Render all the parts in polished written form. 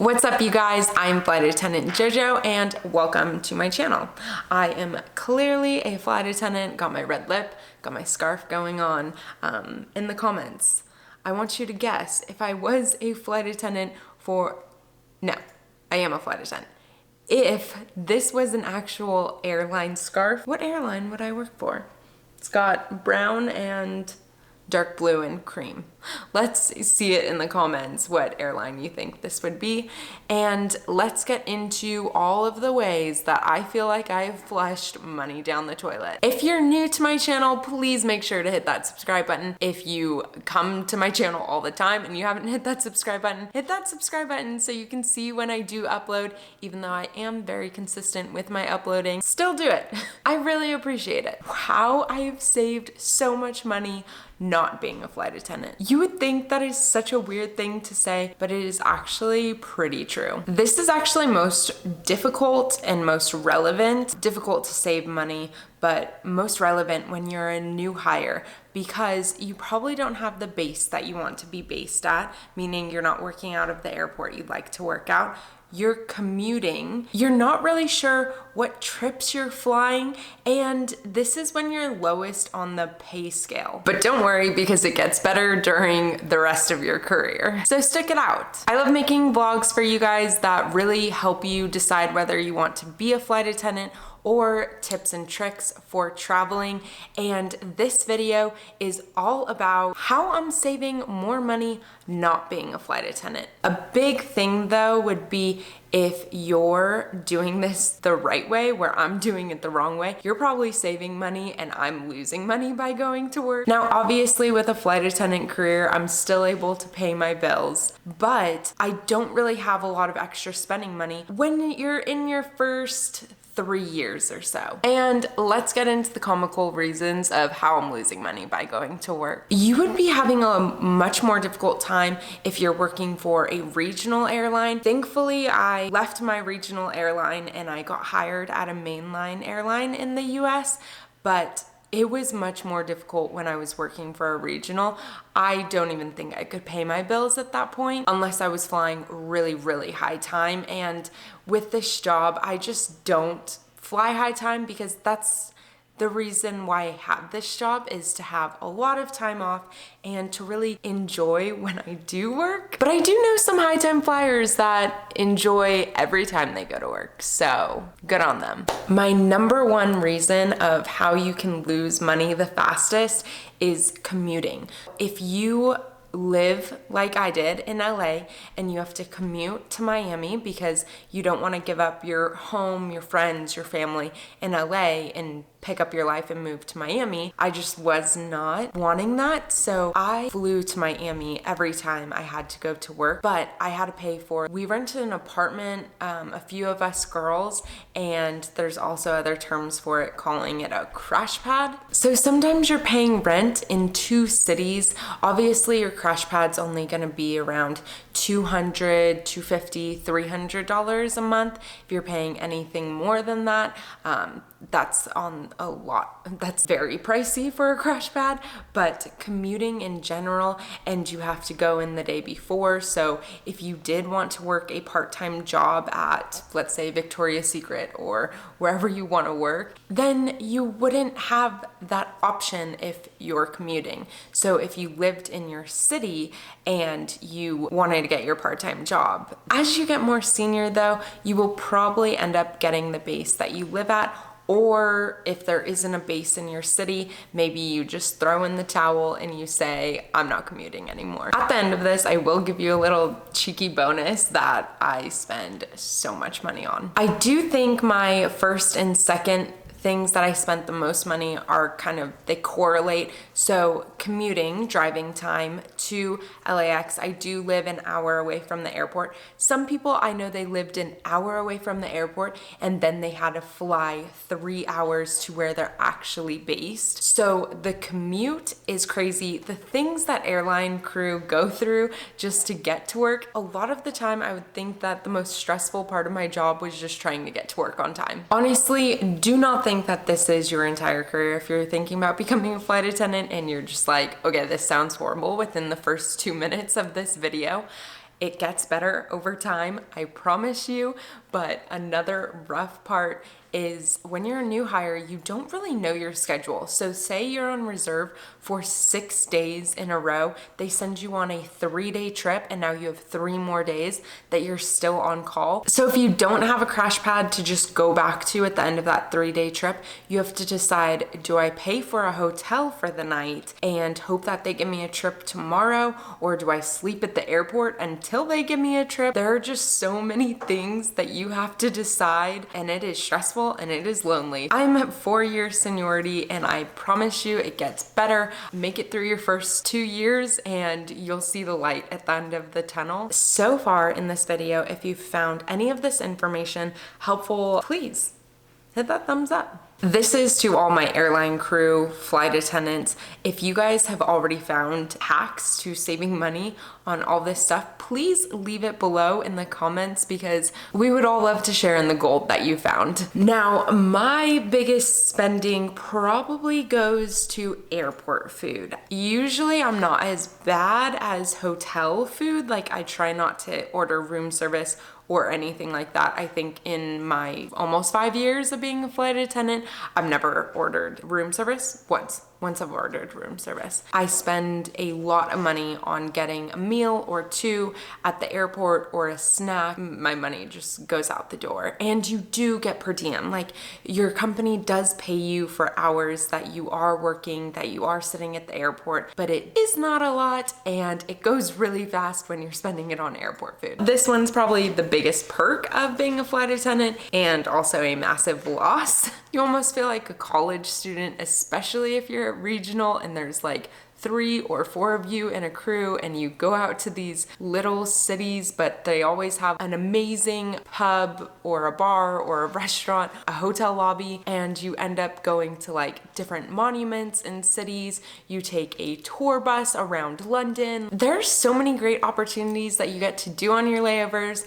What's up, you guys? I'm flight attendant Jojo and welcome to my channel. I am clearly a flight attendant, got my red lip, got my scarf going on. In the comments, I want you to guess if I was a flight attendant no, I am a flight attendant. If this was an actual airline scarf, what airline would I work for? It's got brown and dark blue and cream. Let's see it in the comments what airline you think this would be, and let's get into all of the ways that I feel like I've flushed money down the toilet. If you're new to my channel, please make sure to hit that subscribe button. If you come to my channel all the time and you haven't hit that subscribe button, hit that subscribe button so you can see when I do upload. Even though I am very consistent with my uploading, still do it. I really appreciate it. How I have saved so much money not being a flight attendant. You would think that is such a weird thing to say, but it is actually pretty true. This is actually most difficult and most relevant. Difficult to save money, but most relevant when you're a new hire, because you probably don't have the base that you want to be based at, meaning you're not working out of the airport you'd like to work out. You're commuting, you're not really sure what trips you're flying, and this is when you're lowest on the pay scale. But don't worry, because it gets better during the rest of your career. So stick it out. I love making vlogs for you guys that really help you decide whether you want to be a flight attendant or tips and tricks for traveling. And this video is all about how I'm saving more money not being a flight attendant. A big thing though would be if you're doing this the right way, where I'm doing it the wrong way, you're probably saving money and I'm losing money by going to work. Now, obviously with a flight attendant career, I'm still able to pay my bills, but I don't really have a lot of extra spending money when you're in your first 3 years or so. And let's get into the comical reasons of how I'm losing money by going to work. You would be having a much more difficult time if you're working for a regional airline. Thankfully, I left my regional airline and I got hired at a mainline airline in the US, but it was much more difficult when I was working for a regional. I don't even think I could pay my bills at that point unless I was flying really, really high time. And with this job, I just don't fly high time because that's the reason why I have this job, is to have a lot of time off and to really enjoy when I do work. But I do know some high time flyers that enjoy every time they go to work, so good on them. My number one reason of how you can lose money the fastest is commuting. If you live like I did in LA and you have to commute to Miami because you don't want to give up your home, your friends, your family in LA and pick up your life and move to Miami, I just was not wanting that. So I flew to Miami every time I had to go to work, but I had to pay for it. We rented an apartment, a few of us girls, and there's also other terms for it, calling it a crash pad. So sometimes you're paying rent in 2 cities. Obviously your crash pad's only gonna be around $200, $250, $300 a month. If you're paying anything more than that, that's on a lot. That's very pricey for a crash pad, but commuting in general, and you have to go in the day before. So if you did want to work a part-time job at, let's say, Victoria's Secret or wherever you want to work, then you wouldn't have that option if you're commuting. So if you lived in your city and you wanted to get your part-time job, as you get more senior though, you will probably end up getting the base that you live at. Or if there isn't a base in your city, maybe you just throw in the towel and you say, I'm not commuting anymore. At the end of this, I will give you a little cheeky bonus that I spend so much money on. I do think my first and second things that I spent the most money are they correlate. So commuting, driving time to LAX, I do live an hour away from the airport. Some people I know, they lived an hour away from the airport and then they had to fly 3 hours to where they're actually based. So the commute is crazy. The things that airline crew go through just to get to work, a lot of the time I would think that the most stressful part of my job was just trying to get to work on time. Honestly, do not think that this is your entire career. If you're thinking about becoming a flight attendant and you're just like, okay, this sounds horrible within the first 2 minutes of this video, It gets better over time, I promise you. But another rough part is when you're a new hire, you don't really know your schedule. So say you're on reserve for 6 days in a row, they send you on a 3-day trip and now you have 3 more days that you're still on call. So if you don't have a crash pad to just go back to at the end of that 3-day trip, you have to decide, do I pay for a hotel for the night and hope that they give me a trip tomorrow, or do I sleep at the airport until they give me a trip? There are just so many things that you have to decide, and it is stressful and it is lonely. I'm at 4-year seniority and I promise you it gets better. Make it through your first 2 years and you'll see the light at the end of the tunnel. So far in this video, if you've found any of this information helpful, please hit that thumbs up. This is to all my airline crew, flight attendants. If you guys have already found hacks to saving money on all this stuff, please leave it below in the comments because we would all love to share in the gold that you found. Now, my biggest spending probably goes to airport food. Usually I'm not as bad as hotel food. Like, I try not to order room service or anything like that. I think in my almost 5 years of being a flight attendant, I've never ordered room service. Once I've ordered room service. I spend a lot of money on getting a meal or two at the airport or a snack. My money just goes out the door. And you do get per diem. Like, your company does pay you for hours that you are working, that you are sitting at the airport, but it is not a lot and it goes really fast when you're spending it on airport food. This one's probably the biggest perk of being a flight attendant and also a massive loss. You almost feel like a college student, especially if you're regional and there's like 3 or 4 of you in a crew and you go out to these little cities, but they always have an amazing pub or a bar or a restaurant, a hotel lobby, and you end up going to like different monuments and cities. You take a tour bus around London. There's so many great opportunities that you get to do on your layovers,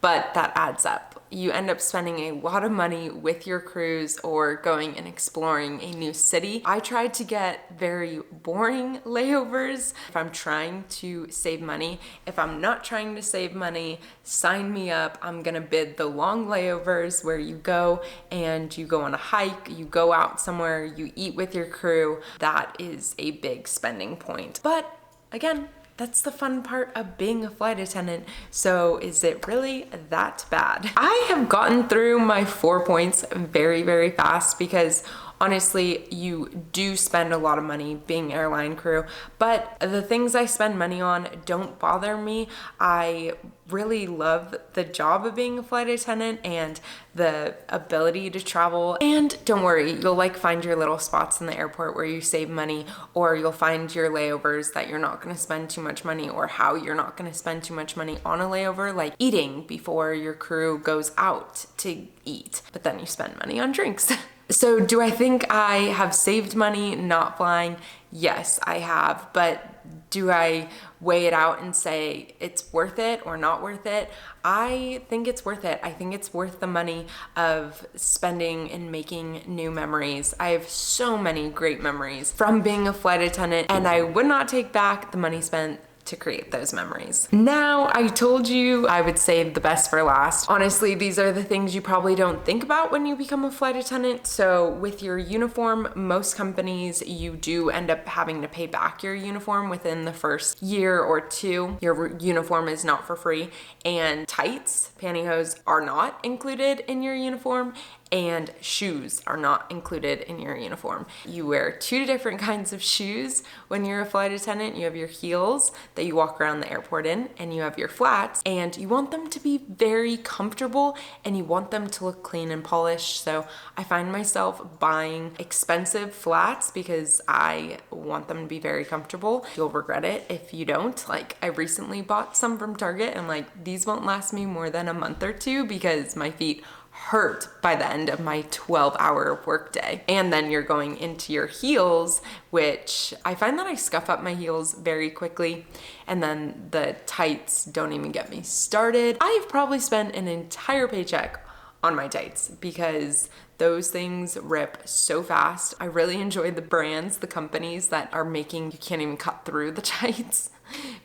but that adds up. You end up spending a lot of money with your crews or going and exploring a new city. I tried to get very boring layovers if I'm trying to save money. If I'm not trying to save money, sign me up. I'm gonna bid the long layovers where you go and you go on a hike, you go out somewhere, you eat with your crew. That is a big spending point. But again, that's the fun part of being a flight attendant. So is it really that bad? I have gotten through my 4 points very, very fast because honestly, you do spend a lot of money being airline crew, but the things I spend money on don't bother me. I really love the job of being a flight attendant and the ability to travel. And don't worry, you'll like find your little spots in the airport where you save money, or you'll find your layovers that you're not gonna spend too much money, or how you're not gonna spend too much money on a layover, like eating before your crew goes out to eat, but then you spend money on drinks. So do I think I have saved money not flying? Yes, I have, but do I weigh it out and say it's worth it or not worth it? I think it's worth it. I think it's worth the money of spending and making new memories. I have so many great memories from being a flight attendant, and I would not take back the money spent to create those memories. Now, I told you I would save the best for last. Honestly, these are the things you probably don't think about when you become a flight attendant. So with your uniform, most companies, you do end up having to pay back your uniform within the first year or 2. Your uniform is not for free, and tights, pantyhose are not included in your uniform, and shoes are not included in your uniform. You wear 2 different kinds of shoes when you're a flight attendant. You have your heels that you walk around the airport in, and you have your flats, and you want them to be very comfortable and you want them to look clean and polished. So I find myself buying expensive flats because I want them to be very comfortable. You'll regret it if you don't. Like, I recently bought some from Target and like, these won't last me more than a month or 2 because my feet hurt by the end of my 12-hour workday. And then you're going into your heels, which I find that I scuff up my heels very quickly. And then the tights don't even get me started. I've probably spent an entire paycheck on my tights because those things rip so fast. I really enjoy the brands, the companies that are making you can't even cut through the tights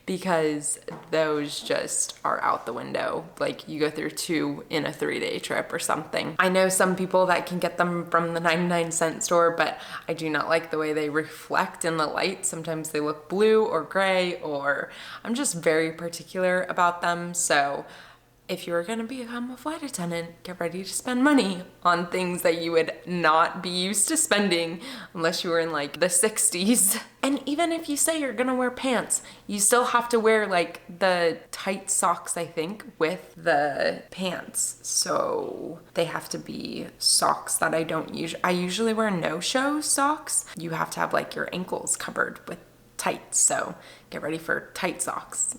because those just are out the window. Like you go through 2 in a 3-day trip or something. I know some people that can get them from the 99-cent store, but I do not like the way they reflect in the light. Sometimes they look blue or gray, or I'm just very particular about them. So if you're gonna become a flight attendant, get ready to spend money on things that you would not be used to spending unless you were in like the 60s. And even if you say you're gonna wear pants, you still have to wear like the tight socks, I think, with the pants. So they have to be socks that I usually wear no-show socks. You have to have like your ankles covered with tights, so get ready for tight socks.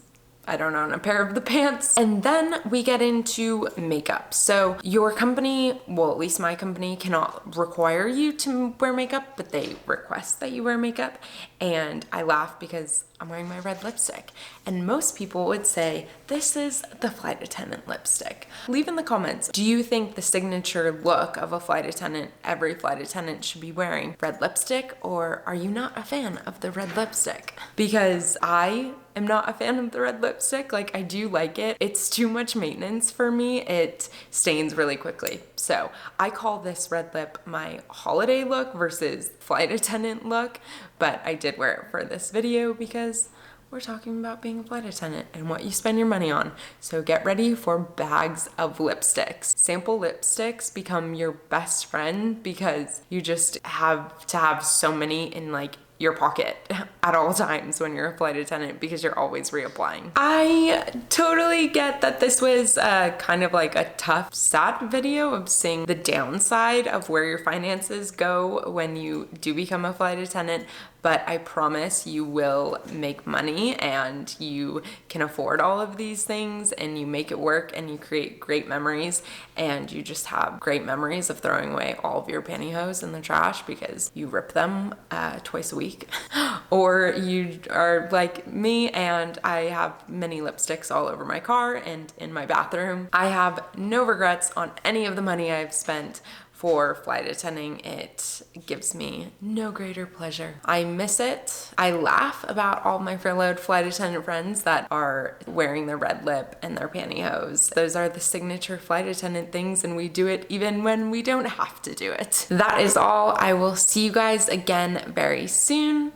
I don't own a pair of the pants. And then we get into makeup. So your company, well, at least my company, cannot require you to wear makeup, but they request that you wear makeup. And I laugh because I'm wearing my red lipstick. And most people would say, this is the flight attendant lipstick. Leave in the comments, do you think the signature look of a flight attendant, every flight attendant should be wearing red lipstick, or are you not a fan of the red lipstick? Because I am not a fan of the red lipstick. Like, I do like it. It's too much maintenance for me. It stains really quickly. So I call this red lip my holiday look versus flight attendant look, but I did wear it for this video because we're talking about being a flight attendant and what you spend your money on. So get ready for bags of lipsticks. Sample lipsticks become your best friend because you just have to have so many in like your pocket at all times when you're a flight attendant because you're always reapplying. I totally get that this was kind of like a tough, sad video of seeing the downside of where your finances go when you do become a flight attendant, but I promise you will make money and you can afford all of these things and you make it work and you create great memories, and you just have great memories of throwing away all of your pantyhose in the trash because you rip them twice a week. Or you are like me and I have many lipsticks all over my car and in my bathroom. I have no regrets on any of the money I've spent for flight attending. It gives me no greater pleasure. I miss it. I laugh about all my furloughed flight attendant friends that are wearing their red lip and their pantyhose. Those are the signature flight attendant things, and we do it even when we don't have to do it. That is all. I will see you guys again very soon.